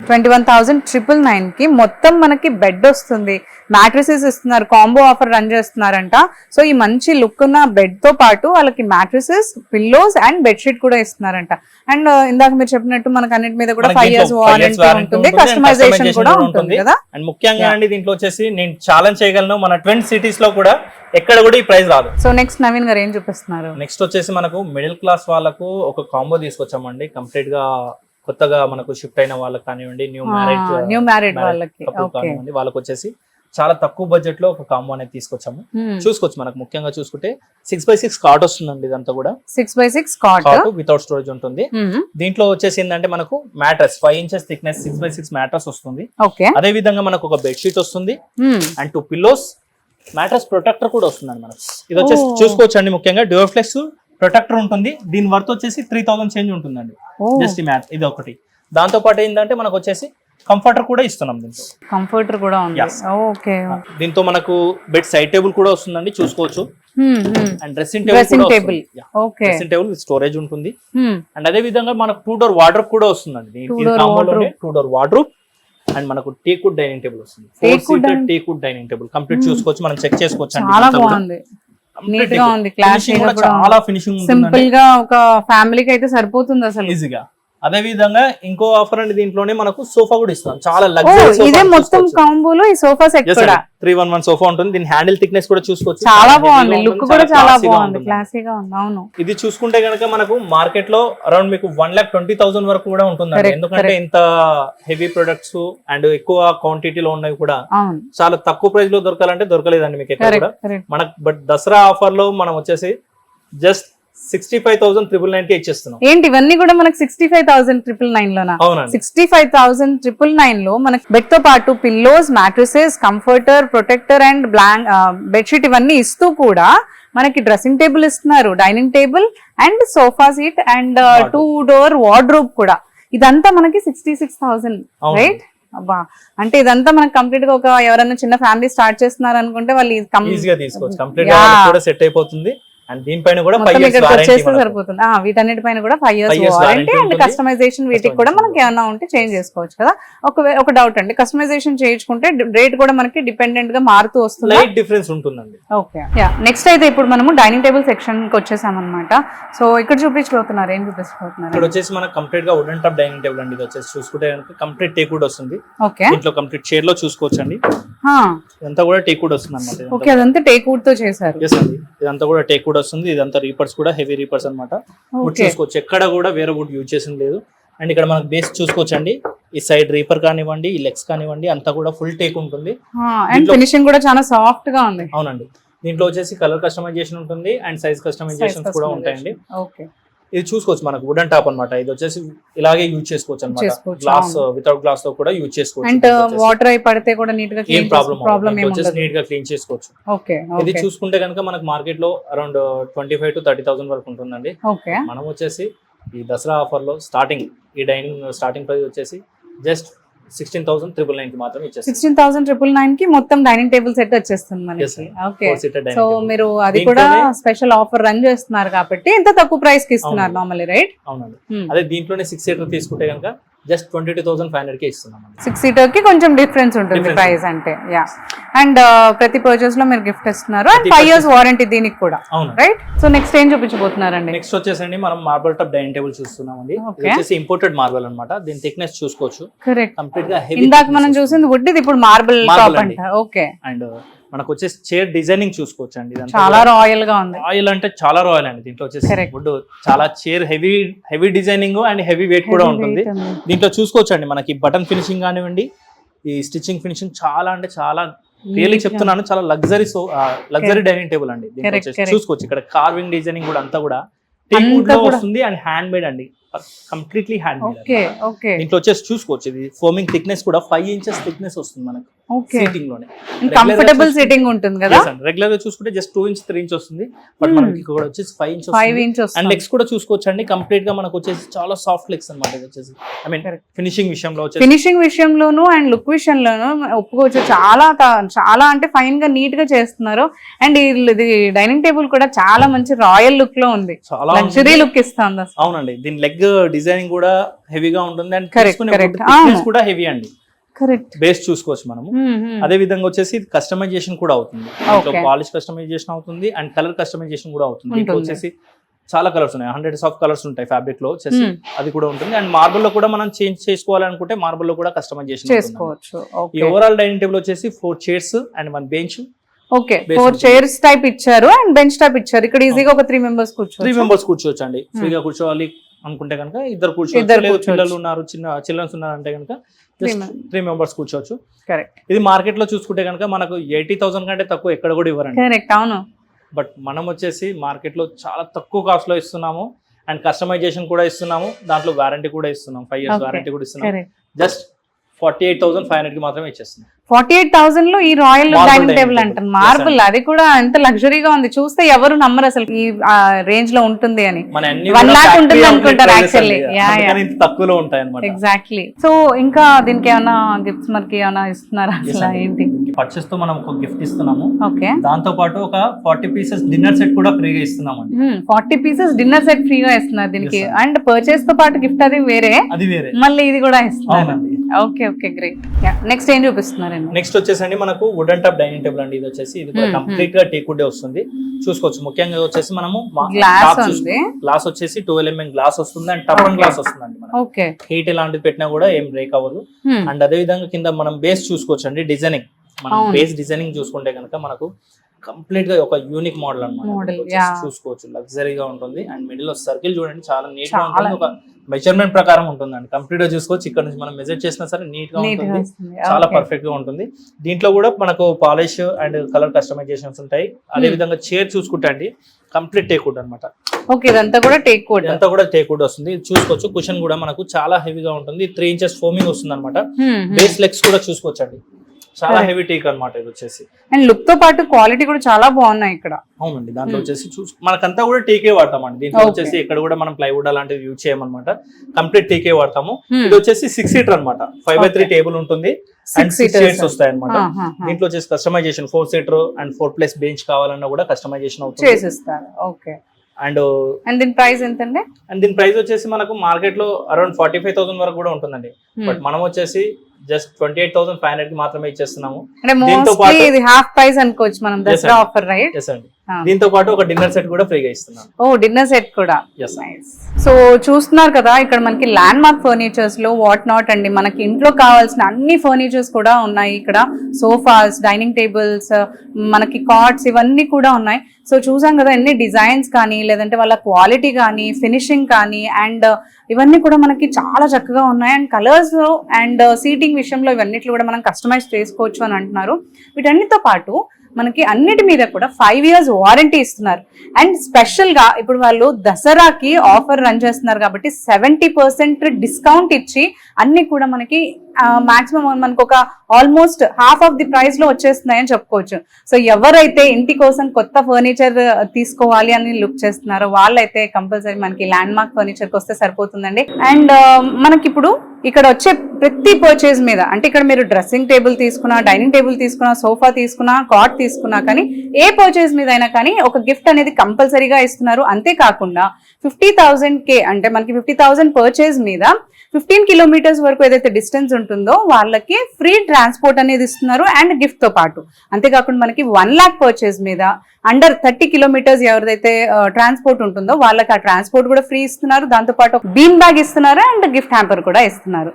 21,999 కి మొత్తం మనకి బెడ్ వస్తుంది, మ్యాట్రసెస్ ఇస్తున్నారు, కాంబో ఆఫర్ రన్ చేస్తున్నారంట. సో ఈ మంచి లుక్ ఉన్న బెడ్ తో పాటు వాళ్ళకి మ్యాట్రసెస్, పిల్లోస్ అండ్ బెడ్షీట్ కూడా ఇస్తున్నారంట. అండ్ ఇందాక మీరు చెప్పినట్టు మనకు అన్నిటి మీద కూడా 5 years వారంటీ ఉంటుంది, కస్టమైజేషన్ కూడా ఉంటుంది కదా. అండ్ ముఖ్యంగా అండి దీంట్లో వచ్చేసి నేను ఛాలెంజ్ చేయగలను, మన ట్విన్ సిటీస్ లో కూడా ఎక్కడ కూడా ఈ ప్రైస్ రాదు. సో నెక్స్ట్ నవీన్ గారు ఏం చూపిస్తున్నారు? నెక్స్ట్ వచ్చేసి మనకు మిడిల్ క్లాస్ వాళ్ళకు ఒక కాంబో తీసుకొచ్చామండి. కంప్లీట్ గా కొత్తగా మనకు షిఫ్ట్ అయిన వాళ్ళకి కానివ్వండి, న్యూ మ్యారేడ్ వాళ్ళకి వచ్చేసి చాలా తక్కువ బడ్జెట్ లో ఒక కాంబో అనేది తీసుకొచ్చాము. చూసుకోవచ్చు, మనకు ముఖ్యంగా చూసుకుంటే 6x6 కార్ట్ వస్తుందండి. ఇదంతా కూడా 6x6 కార్ట్ వితౌట్ స్టోరేజ్ ఉంటుంది. దీంట్లో వచ్చేసి ఏంటంటే మనకు mattress 5 inches thickness 6x6 mattress వస్తుంది. అదే విధంగా మనకు ఒక బెడ్షీట్ వస్తుంది అండ్ 2 పిల్లోస్, మ్యాట్రస్ ప్రొటెక్టర్ కూడా వస్తుందండి మనకు. ఇది వచ్చేసి చూసుకోవచ్చు అండి, ముఖ్యంగా డ్యూర్ఫ్లెక్స్ ప్రొటెక్టర్ ఉంటుంది. దీని వర్త్ వచ్చేసి 3,000 చేంజ్ ఉంటుందండి జస్ట్ మ్యాట్. ఇది ఒకటి. దాంతో పాటు ఏంటంటే మనకు వచ్చేసి కంఫర్టర్ కూడా ఇస్తున్నాం. దీంతో కంఫర్టర్ కూడా ఉంది. ఓకే, దీంతో మనకు బెడ్ సైడ్ టేబుల్ కూడా వస్తుందండి, చూసుకోవచ్చు. And dressing table with storage ఉంటుంది. అండ్ అదే విధంగా మనకు 2 door వార్డ్రోబ్ కూడా వస్తుందండి. 2 door వార్డ్రోబ్ అండ్ మనకు టేక్వుడ్ డైనింగ్ టేబుల్ వస్తుంది. 4 seater teakwood dining table complete చూసుకోవచ్చు, మనం చెక్ చేసుకోవచ్చు. చాలా బాగుంది, నీట్ గా ఉంది, క్లాసీ గా, చాలా ఫినిషింగ్ సింపుల్ గా ఒక ఫ్యామిలీకి అయితే సరిపోతుంది అసలు ఈజీగా. అదే విధంగా ఇంకో ఆఫర్ అండి, దీంట్లోనే మనకు సోఫా కూడా ఇస్తాం. చాలా లగ్జరీ. ఇదే మొత్తం కాంబోలో ఈ సోఫా సెట్ కూడా 311 సోఫా ఉంటుంది. దీని హ్యాండిల్ థిక్నెస్ కూడా చూసుకోవచ్చు, చాలా బాగుంది, లుక్ కూడా చాలా బాగుంది, క్లాసీగా ఉంది. అవును, ఇది చూసుకుంటే గనక మనకు మార్కెట్ లో అరౌండ్ మీకు 1,20,000 వరకు కూడా ఉంటుంది. ఎందుకంటే ఇంత హెవీ ప్రొడక్ట్స్ అండ్ ఎక్కువ క్వాంటిటీలో ఉన్నవి కూడా చాలా తక్కువ ప్రైస్ లో దొరకాలంటే దొరకలేదండి మీకు ఎక్కడ కూడా మనకు. బట్ దసరా ఆఫర్ లో మనం వచ్చేసి జస్ట్ 65,999 కి ఇచ్చేస్తున్నాం. ఏంటి ఇవన్నీ కూడా మనకు 65,999 లోనా? 65,999 లో మనకి బెడ్ తో పాటు pillows, mattresses, comforter, protector and bedsheet ఇవన్నీ ఇస్తూ కూడా మనకి డ్రెస్సింగ్ టేబుల్ ఇస్తున్నారు, dining table and sofa seat and 2 door wardrobe కూడా. ఇదంతా మనకి 66,000, రైట్? అబ్బా, అంటే ఇదంతా మనకి కంప్లీట్ గా ఒక ఎవరైనా చిన్న ఫ్యామిలీ స్టార్ట్ చేస్తున్నారు అనుకుంటే వాళ్ళు ఈజీగా తీసుకోవచ్చు, కంప్లీట్ గా కూడా సెట్ అయిపోతుంది. అండ్ దీనిపైన కూడా 5 years సరిపోతుంది. వీటన్నిటిపైన కూడా 5 years వారంటీ అండ్ కస్టమైజేషన్ వీటికి కూడా మనకి ఏమైనా ఉంటే చేంజ్ చేసుకోవచ్చు కదా. ఒక డౌట్ అండి, కస్టమైజేషన్ చేయించుకుంటే రేట్ కూడా మనకి డిపెండెంట్ గా మారుతూ వస్తుంది, లైట్ డిఫరెన్స్ ఉంటుందండి. ఓకే, నెక్స్ట్ అయితే ఇప్పుడు మనము డైనింగ్ టేబుల్ సెక్షన్ కి వచ్చేసాం అనమాట. సో ఇక్కడ చూపించబోతున్నారు, ఏం చూపించబోతున్నారు? ఇక్కడ వచ్చేసి మనకు కంప్లీట్ గా వుడెన్ టాప్ డైనింగ్ టేబుల్ అండి. ఇది వచ్చేసి చూసుకుంటే కంప్లీట్ టేక్వుడ్ వస్తుంది. ఓకే, దీంట్లో కంప్లీట్ చైర్ లో చూసుకోవచ్చు అండి, ఇదంతా కూడా టేక్వుడ్ వస్తుంది అన్నమాట. ఓకే, అదంతా టేక్వుడ్ తో చేశారు. ఇదంతా కూడా టేక్వుడ్ వస్తుంది. ఇదంతా రీపర్స్ కూడా హెవీ రీపర్స్ అన్నమాట. చూసుకోవచ్చు, ఎక్కడ కూడా వేరే వుడ్ యూజ్ చేసింది లేదు. అండ్ ఇక్కడ మనకు బేస్ చూసుకోవచ్చు అండి, ఈ సైడ్ రీపర్ కానివ్వండి, ఈ లెగ్స్ కానివ్వండి, అంతా కూడా ఫుల్ టేక్ ఉంటుంది. అండ్ ఫినిషింగ్ కూడా చాలా సాఫ్ట్ గా ఉంది. అవునండి, దీంట్లో వచ్చేసి కలర్ కస్టమైజేషన్ ఉంటుంది అండ్ సైజ్ కస్టమైజేషన్స్ కూడా ఉంటాయండి. ఓకే, ఇది చూసుకోవచ్చు మనకు వుడెన్ టాప్ అన్నమాట. ఇది వచ్చేసి ఇలాగే యూజ్ చేసుకోవచ్చు అనమాట. చేసుకోవచ్చు, గ్లాస్ అవును. వితౌట్ గ్లాస్ తో కూడా యూజ్ చేసుకోవచ్చు. అండ్ వాటర్ అయి పడితే కూడా నీట్ గా ఏం ప్రాబ్లం ఏముండదు. నీట్ గా క్లీన్ చేసుకోవచ్చు. ఓకే ఇది చూసుకుంటే కనుక మనకు మార్కెట్ లో అరౌండ్ 25,000 to 30,000 వరకు ఉంటుందండి. ఓకే మనం వచ్చేసి ఈ దసరా ఆఫర్ లో స్టార్టింగ్ ఈ డైనింగ్ స్టార్టింగ్ ప్రైస్ వచ్చేసి జస్ట్ 16,999 కి మాత్రమే ఇచ్చేస్తాం. 16,999 కి మొత్తం డైనింగ్ టేబుల్ సెట్ వచ్చేస్తుంది Yes, మనకి. sir. Okay 4-seater dining so table. మీరు అది దీంట్లోనే- కూడా స్పెషల్ ఆఫర్ రన్ చేస్తున్నారు కాబట్టి ఇంత తక్కువ ప్రైస్ కి ఇస్తున్నారు అవును. Normally, right? అవునండి. అదే దీంట్లోనే 6 సీటర్ తీసుకుంటే కనుక జస్ట్ 22,500 కి ఇస్తున్నాం. 6 సీటర్ కి కొంచెం డిఫరెన్స్ ఉంటుంది Difference ప్రైస్ అంటే. యా అండ్ ప్రతి పర్చేస్ లో మీరు గిఫ్ట్ ఇస్తున్నారు అండ్ ప్రతి 5 years purchase- వారంటీ దీనికి కూడా, అవును. రైట్? సో నెక్స్ట్ ఏం చూపించబోతున్నారండి? నెక్స్ట్ వచ్చేసండి మనం మార్బల్ టాప్ డైనింగ్ టేబుల్ చూస్తున్నామండి. ఇది Okay. వచ్చేసి ఇంపోర్టెడ్ మార్బల్ అన్నమాట. దీని థిక్నెస్ చూసుకోవచ్చు. కరెక్ట్. కంప్లీట్ గా హెవీ. ఇందాక మనం చూసింది వుడ్, ఇది ఇప్పుడు మార్బుల్ Marble టాప్ అండి. అంట. ఓకే అండ్ మనకు వచ్చేసి చైర్ డిజైనింగ్ చూసుకోవచ్చు అండి. చాలా రాయల్ గా ఉంది. రాయల్ అంటే చాలా రాయల్ అండి. దీంట్లో వచ్చేసి Correct. వుడ్ చాలా chair heavy designing and heavy weight కూడా Heavy ఉంటుంది. weight ఉంది. దీంట్లో చూసుకోవచ్చు అండి మనకి బటన్ ఫినిషింగ్ కానివ్వండి, ఈ స్టిచ్చింగ్ ఫినిషింగ్ చాలా అంటే చాలా రియల్లీ చెప్తున్నాను, చాలా లగ్జరీ డైనింగ్ టేబుల్ అండి. దీంట్లో Correct, వచ్చేసి correct. చూసుకోవచ్చు ఇక్కడ కార్వింగ్ డిజైనింగ్ కూడా అంతా కూడా teak wood అంతా లో కూడా- వస్తుంది అండ్ హ్యాండ్ మేడ్ అండి. Completely hand made. Okay okay దీంట్లో వచ్చేసి చూసుకోవచ్చు ఇది ఫోమింగ్ థిక్నెస్ కూడా 5 inches థిక్నెస్ వస్తుంది మనకు ఓకే. సీటింగ్ లోనే. కంఫర్టబుల్ సిట్టింగ్ ఉంటుంది కదా. రెగ్యులర్ గా చూసుకుంటే జస్ట్ 2 inch 3 inch వస్తుంది, బట్ మనకి ఇక్కడ వచ్చేసి 5 inch 5 inches అండ్ లెగ్స్ కూడా చూసుకోవచ్చు అండి. కంప్లీట్ గా మనకు వచ్చేసి చాలా సాఫ్ట్ లెగ్స్ అన్నమాట. ఇది వచ్చేసి ఐ మీన్ Correct. ఫినిషింగ్ విషయంలో వచ్చేసి ఫినిషింగ్ విషయంలోను అండ్ లుక్ విషయంలోను ఒప్పుకోవచ్చు. చాలా అంటే ఫైన్ గా నీట్ గా చేస్తున్నారు. అండ్ ఇది డైనింగ్ టేబుల్ కూడా చాలా మంచి రాయల్ లుక్ లో ఉంది, చాలా లగ్జరీ లుక్ ఇస్తుంది అసలు. అవునండి. దీని లెగ్ డిజైనింగ్ కూడా హెవీగా ఉంటుంది అండ్ Correct, correct. అవును. కూడా హెవీ అండి. కరెక్ట్. బేస్ చూసుకోవచ్చు మనము. అదే విధంగా వచ్చేసి కస్టమైజేషన్ కూడా అవుతుంది. Okay. పాలిష్ కస్టమైజేషన్ అవుతుంది అండ్ కలర్ కస్టమైజేషన్ కూడా అవుతుంది. దీంట్లో ఉంటుంది. వచ్చేసి చాలా కలర్స్ ఉన్నాయి, 100s ఆఫ్ కలర్స్ ఉంటాయి ఫ్యాబ్రిక్ లో వచ్చేసి. అది కూడా ఉంటుంది అండ్ మార్బుల్ లో కూడా మనం చేంజ్ చేసుకోవాలనుకుంటే మార్బుల్ లో కూడా కస్టమైజేషన్ చేసుకోవచ్చు. ఈ ఓకే ఓవరాల్ డైనింగ్ టేబుల్ వచ్చేసి 4 chairs and 1 bench. Okay. Base 4 ఉంటుంది. chairs టైప్ ఇచ్చారు అండ్ బెంచ్ టైప్ ఇచ్చారు. ఇక్కడ ఈజీగా ఒక 3 members 3 కూర్చోవచ్చు. members కూర్చోవచ్చు అండి. ఫ్రీగా కూర్చోవాలి అనుకుంటే కనుక ఇద్దరు కూర్చోవచ్చు, ఇద్దరు లేదు కూర్చోవచ్చు. పిల్లలు ఉన్నారు, చిల్డ్రన్స్ ఉన్నారంటే కనుక Three 3 members కూర్చోవచ్చు. కరెక్ట్ ఇది మార్కెట్ లో చూసుకుంటే కనుక మనకు 80,000 కంటే తక్కువ ఎక్కడ కూడా ఇవ్వరండి. కరెక్ట్. అవును. బట్ మనం వచ్చేసి మార్కెట్ లో చాలా తక్కువ కాస్ట్ లో ఇస్తున్నాము అండ్ కస్టమైజేషన్ కూడా ఇస్తున్నాము. దాంట్లో వారంటీ కూడా ఇస్తున్నాం, 5 years Okay. వారంటీ కూడా ఇస్తున్నాం. కరెక్ట్. జస్ట్ 48,500 కి మాత్రమే ఇచ్చేస్తున్నాం. 48,000 లో ఈ royal Marble dining dining table table. అంటారు. Yes, మార్బుల్, అండి. అది కూడా ఎంత లగ్జరీగా ఉంది. చూస్తే ఎవరు నమ్మరు అసలు ఈ రేంజ్ లో ఉంటుంది అని. మన అన్ని 1 కూడా lakh factory ఉంటుంది outlet అనుకుంటారు prices యాక్చువల్లీ. అండి. యా యా అందుకని ఇంత తక్కువలో ఉంటాయి అన్నమాట. ఎగ్జాక్ట్లీ. సో ఇంకా దీనికి ఏమైనా గిఫ్ట్స్ మనకి ఏమైనా ఇస్తున్నారా అసలు ఏంటి? పర్చేస్ తో మనం ఒక గిఫ్ట్ ఇస్తున్నాము. ఓకే. దాంతో పాటు ఒక 40 pieces డిన్నర్ సెట్ కూడా ఫ్రీగా ఇస్తున్నాం అండి. 40 pieces డిన్నర్ సెట్ ఫ్రీగా ఇస్తున్నారు దీనికి. Yes, sir. అండ్ పర్చేస్ తో పాటు గిఫ్ట్ అది వేరే, అది వేరే. మళ్ళీ ఇది కూడా ఇస్తున్నారు. అవునండి. Okay okay great. నెక్స్ట్ ఏం చూపిస్తున్నారండి? నెక్స్ట్ వచ్చేసండి మనకు వుడెన్ టాప్ డైనింగ్ టేబుల్ అండి. ఇది వచ్చేసి ఇది కూడా కంప్లీట్ గా టేక్ వుడ్ వస్తుంది. చూసుకోవచ్చు. ముఖ్యంగా వచ్చేసి మనము గ్లాస్ ఉంది. గ్లాస్ వచ్చేసి 12 mm గ్లాస్ వస్తుంది అండ్ టఫన్ Okay. గ్లాస్ వస్తుందండి. మనకి ఓకే. హీట్ ఎలాంటిది పెట్టినా కూడా ఏం బ్రేక్ అవ్వదు. అండ్ అదే విధంగా కింద మనం బేస్ చూసుకోవచ్చు అండి. డిజైనింగ్ మనం అవును. బేస్ డిజైనింగ్ చూసుకుంటే కనుక మనకు కంప్లీట్ గా ఒక యూనిక్ మోడల్ Model, అన్నమాట. yeah. చూసుకోవచ్చు, లగ్జరీగా ఉంటుంది అండ్ మిడిల్ లో సర్కిల్ చూడండి చాలా నీట్ గా చాలా. ఉంటుంది. ఒక మెజర్మెంట్ ప్రకారం ఉంటుందండి. కంప్లీట్ గా చూసుకోవచ్చు. ఇక్కడ నుంచి మనం మెజర్ చేసినా సరే నీట్ గా నీట్ గా ఉంటుంది, వస్తుంది. చాలా Okay. పర్ఫెక్ట్ గా ఉంటుంది. దీంట్లో కూడా మనకు పాలిష్ అండ్ కలర్ కస్టమైజేషన్స్ ఉంటాయి. అదే విధంగా చైర్ చూసుకుంటే అండి కంప్లీట్ టేక్ వుడ్ అనమాట. ఓకే. ఇదంతా కూడా టేక్ వుడ్. ఇదంతా కూడా టేక్ వుడ్ వస్తుంది. ఇది చూసుకోవచ్చు. కుషన్ కూడా మనకు చాలా హెవీగా ఉంటుంది. 3 inches ఫోమింగ్ వస్తుంది అనమాట. బేస్ లెగ్స్ కూడా చూసుకోవచ్చు అండి. చాలా Correct. హెవీ టేక్ అన్నమాట ఇది వచ్చేసి. అండ్ లుక్ తో పాటు క్వాలిటీ కూడా చాలా బాగున్నాయి ఇక్కడ. అవునండి. దాంట్లో వచ్చేసి మనకంతా కూడా టీకే వాడతామండి. దీంట్లో Okay. వచ్చేసి ఇక్కడ కూడా మనం ప్లైవుడ్ అలాంటివి యూజ్ చేయమన్నమాట. కంప్లీట్ టీకే వాడతాము. Hmm. ఇది వచ్చేసి 6 seater అనమాట. 5x3 Okay. టేబుల్ ఉంటుంది అండ్ 6 seaters. chairs వస్తాయి అనమాట. ఆహా. దీంట్లో వచ్చేసి కస్టమైజేషన్ 4 seater అండ్ 4+ బెంచ్ కావాలన్నా కూడా కస్టమైజేషన్ అవుతుంది. చేసిస్తారు. ఓకే. అండ్ అండ్ దీని ప్రైస్ ఎంతండి? అండ్ దీని ప్రైస్ వచ్చేసి మనకు మార్కెట్ లో అరౌండ్ 45,000 వరకు కూడా ఉంటుందండి. బట్ మనం వచ్చేసి జస్ట్ 28,500 కి మాత్రమే ఇచ్చేస్తున్నాము. అంటే దీంతో మోస్ట్లీ పాటు- ఇది హాఫ్ ప్రైస్ అనుకోవచ్చు మనం, Yes, Dasara sir. Offer, right? Yes అండి. దీంతో పాటు ఒక డిన్నర్ సెట్ కూడా ఫ్రీగా ఇస్తున్నాం. ఓ డిన్నర్ సెట్ కూడా. Yes, sir. నైస్. సో చూస్తున్నారు కదా ఇక్కడ మనకి ల్యాండ్ మార్క్ ఫర్నిచర్స్ లో వాట్ నాట్ అండి, మనకి ఇంట్లో కావాల్సిన అన్ని ఫర్నిచర్స్ కూడా ఉన్నాయి ఇక్కడ. సోఫాస్, డైనింగ్ టేబుల్స్, మనకి కార్డ్స్, ఇవన్నీ కూడా ఉన్నాయి. సో చూసాం కదా ఎన్ని డిజైన్స్ కానీ, లేదంటే వాళ్ళ క్వాలిటీ కానీ, ఫినిషింగ్ కానీ, అండ్ ఇవన్నీ కూడా మనకి చాలా చక్కగా ఉన్నాయి. అండ్ కలర్స్ అండ్ సీటింగ్ విషయంలో ఇవన్నిట్లో కూడా మనం కస్టమైజ్ చేసుకోవచ్చు అని అంటున్నారు. వీటన్నిటితో పాటు మనకి అన్నిటి మీద కూడా 5 years వారంటీ ఇస్తున్నారు. అండ్ స్పెషల్ గా ఇప్పుడు వాళ్ళు దసరాకి ఆఫర్ రన్ చేస్తున్నారు కాబట్టి 70% డిస్కౌంట్ ఇచ్చి అన్ని కూడా మనకి మాక్సిమం మనకు ఒక almost half of the price లో వచ్చేస్తున్నాయని చెప్పుకోవచ్చు. సో ఎవరైతే ఇంటి కోసం కొత్త ఫర్నిచర్ తీసుకోవాలి అని లుక్ చేస్తున్నారో వాళ్ళైతే కంపల్సరీ మనకి ల్యాండ్ మార్క్ ఫర్నిచర్ కి వస్తే సరిపోతుందండి. అండ్ మనకి ఇప్పుడు ఇక్కడ వచ్చే ప్రతి పర్చేజ్ మీద, అంటే ఇక్కడ మీరు డ్రెస్సింగ్ టేబుల్ తీసుకున్నా, డైనింగ్ టేబుల్ తీసుకున్నా, సోఫా తీసుకున్నా, కాట్ తీసుకున్నా కానీ ఏ పర్చేజ్ మీద అయినా కానీ ఒక గిఫ్ట్ అనేది కంపల్సరీగా ఇస్తున్నారు. అంతేకాకుండా 50,000 అంటే మనకి 50,000 పర్చేజ్ మీద 15 kilometers వరకు ఏదైతే డిస్టెన్స్ ఉంటుందో వాళ్ళకి ఫ్రీ ట్రాన్స్పోర్ట్ అనేది ఇస్తున్నారు అండ్ గిఫ్ట్ తో పాటు. అంతేకాకుండా మనకి 1 lakh పర్చేజ్ మీద అండర్ 30 kilometers ఎవరిదైతే ట్రాన్స్పోర్ట్ ఉంటుందో వాళ్ళకి ఆ ట్రాన్స్పోర్ట్ కూడా ఫ్రీ ఇస్తున్నారు. దాంతో పాటు బీమ్ బ్యాగ్ ఇస్తున్నారు అండ్ గిఫ్ట్ హ్యాంపర్ కూడా ఇస్తున్నారు.